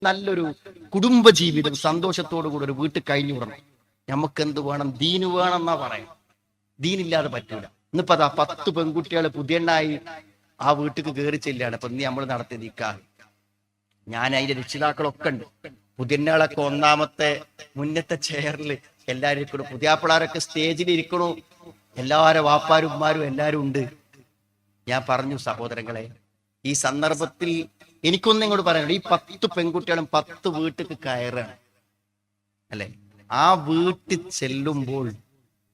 നല്ലൊരു കുടുംബ ജീവിതം സന്തോഷത്തോടു കൂടെ ഒരു വീട്ടിൽ കഴിഞ്ഞു വിടണം. നമുക്ക് എന്ത് വേണം? ദീന് വേണം എന്നാ പറയാം. ദീനില്ലാതെ പറ്റൂല. ഇന്നിപ്പോ അതാ 10 പെൺകുട്ടികൾ പുതിയണ്ണായി ആ വീട്ടിക്ക് കയറി ചെല്ലാണ്. അപ്പൊ ഇന്ന് നമ്മൾ നടത്തി നിൽക്കാറ്. ഞാൻ അതിന്റെ രക്ഷിതാക്കളൊക്കെ ഉണ്ട്. പുതിയണ്ണകളൊക്കെ ഒന്നാമത്തെ മുന്നത്തെ ചെയറിൽ എല്ലാവരും ഇരിക്കണു. പുതിയാപ്പിളാരൊക്കെ സ്റ്റേജിൽ ഇരിക്കണു. എല്ലാവരും വാപ്പാരും ഉമ്മാരും എല്ലാവരും ഉണ്ട്. ഞാൻ പറഞ്ഞു, സഹോദരങ്ങളെ, ഈ സന്ദർഭത്തിൽ എനിക്കൊന്നും ഇങ്ങോട്ട് പറയാനുള്ളൂ. ഈ 10 പെൺകുട്ടികളും 10 വീട്ടിക്ക് കയറാണ് അല്ലെ? ആ വീട്ടിൽ ചെല്ലുമ്പോൾ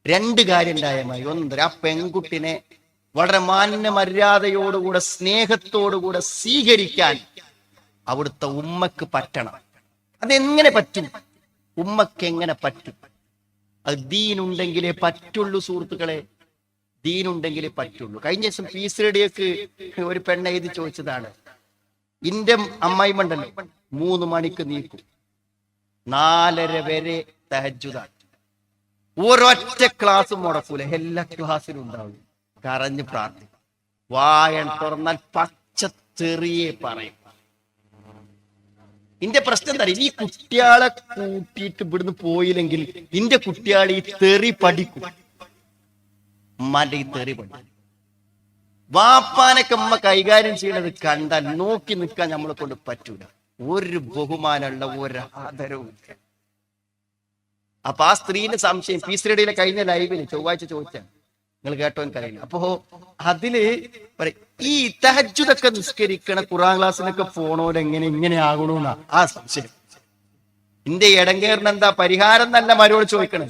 2 കാര്യം ഉണ്ടായ മതി. ഒന്ന്, ആ പെൺകുട്ടിനെ വളരെ മാന്യ മര്യാദയോടുകൂടെ സ്നേഹത്തോടുകൂടെ സ്വീകരിക്കാൻ അവിടുത്തെ ഉമ്മക്ക് പറ്റണം. അതെങ്ങനെ പറ്റും? ഉമ്മക്ക് എങ്ങനെ പറ്റും? അത് ദീനുണ്ടെങ്കിലേ പറ്റുള്ളൂ സുഹൃത്തുക്കളെ. ദീനുണ്ടെങ്കിലേ പറ്റുള്ളൂ. കഴിഞ്ഞ ദിവസം പീസ് റേഡിയോക്ക് ഒരു പെണ്ണ് എഴുതി ചോദിച്ചതാണ്, ഇന്റെ അമ്മായിമണ്ടല്ലോ 3 മണിക്ക് നീക്കും, 4:30 വരെ തഹജ്ജുദാണ്, ഒരൊറ്റ ക്ലാസ് മുടക്കൂല, എല്ലാ ക്ലാസ്സിലും ഉണ്ടാവും, കരഞ്ഞ് പ്രാർത്ഥിക്കും, വായ തുറന്നാൽ പച്ചത്തെറിയെ പറയും. ഇന്റെ പ്രശ്നം എന്താ? ഈ കുട്ടികളെ കൂട്ടിയിട്ട് ഇവിടുന്ന് പോയില്ലെങ്കിൽ ഇന്റെ കുട്ടികൾ ഈ തെറി പഠിക്കും. ഉമ്മാന്റെ ഈ തെറി പഠിക്കും. വാപ്പാനൊക്കെ ഉമ്മ കൈകാര്യം ചെയ്യണത് കണ്ടാൽ നോക്കി നിൽക്കാൻ നമ്മളെ കൊണ്ട് പറ്റൂല. ഒരു ബഹുമാനമുള്ള ഒരു ആദരവും. അപ്പൊ ആ സ്ത്രീന്റെ സംശയം പീസ് റേഡിയോയിലെ കഴിഞ്ഞ ലൈവില് ചൊവ്വാഴ്ച ചോദിച്ചാണ്, നിങ്ങൾ കേട്ടോ എനിക്കറിയില്ല. അപ്പോ അതില് ഈ തഹജ്ജുദൊക്കെ നിസ്കരിക്കണ ഖുർആൻ ക്ലാസ്സിനൊക്കെ പോണോര് ഇങ്ങനെ ആകണമെന്നാ ആ സംശയം. ഇന്റെ ഇടങ്ങേറിന് എന്താ പരിഹാരം എന്നല്ല മരോട് ചോദിക്കണേ.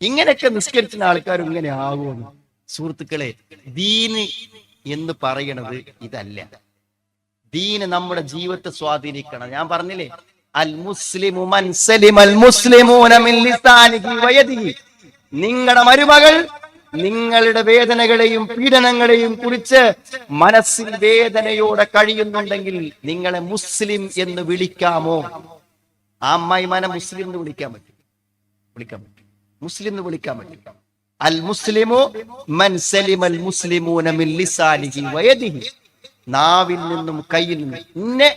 ഇങ്ങനെയൊക്കെ നിസ്കരിക്കുന്ന ആൾക്കാരും ഇങ്ങനെ ആകുമെന്ന്. സുഹൃത്തുക്കളെ, ദീന് എന്ന് പറയണത് ഇതല്ല. ദീന് നമ്മുടെ ജീവിതത്തെ സ്വാധീനിക്കണം. ഞാൻ പറഞ്ഞില്ലേ, അൽ മുസ്ലിമു മൻ സലിമൽ മുസ്ലിമൂന മിൻ ലിസാനിഹി വയദിഹി. നിങ്ങളുടെ മരുമകൾ നിങ്ങളുടെ വേദനകളെയും പീഡനങ്ങളെയും കുറിച്ച് മനസ്സിൽ വേദനയോടെ കഴിയുന്നുണ്ടെങ്കിൽ നിങ്ങളെ മുസ്ലിം എന്ന് വിളിക്കാമോ? ആ അമ്മായിമാനെ മുസ്ലിം എന്ന് വിളിക്കാൻ പറ്റും. മുസ്ലിം എന്ന് വിളിക്കാൻ പറ്റും. അൽ മുസ്ലിമു മൻ സലിമൽ മുസ്ലിമൂന മിൻ ലിസാനിഹി വയദിഹി. നാവിൽ നിന്നും കയ്യിൽ നിന്നും. ഇന്നെ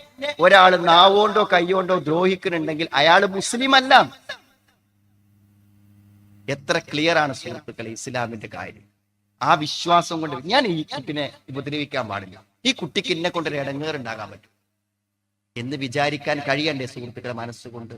ഒരാൾ നാവോണ്ടോ കൈയോണ്ടോ ദ്രോഹിക്കുന്നുണ്ടെങ്കിൽ അയാൾ മുസ്ലിം അല്ല. എത്ര ക്ലിയർ ആണ് സുഹൃത്തുക്കളെ ഇസ്ലാമിന്റെ കാര്യം. ആ വിശ്വാസം കൊണ്ട് ഞാൻ ഈ കുട്ടിനെ ഉപദ്രവിക്കാൻ പാടില്ല, ഈ കുട്ടിക്ക് എന്നെ കൊണ്ടൊരു ഇടങ്ങേറുണ്ടാകാൻ പറ്റും എന്ന് വിചാരിക്കാൻ കഴിയണ്ടേ സുഹൃത്തുക്കളെ മനസ്സുകൊണ്ട്?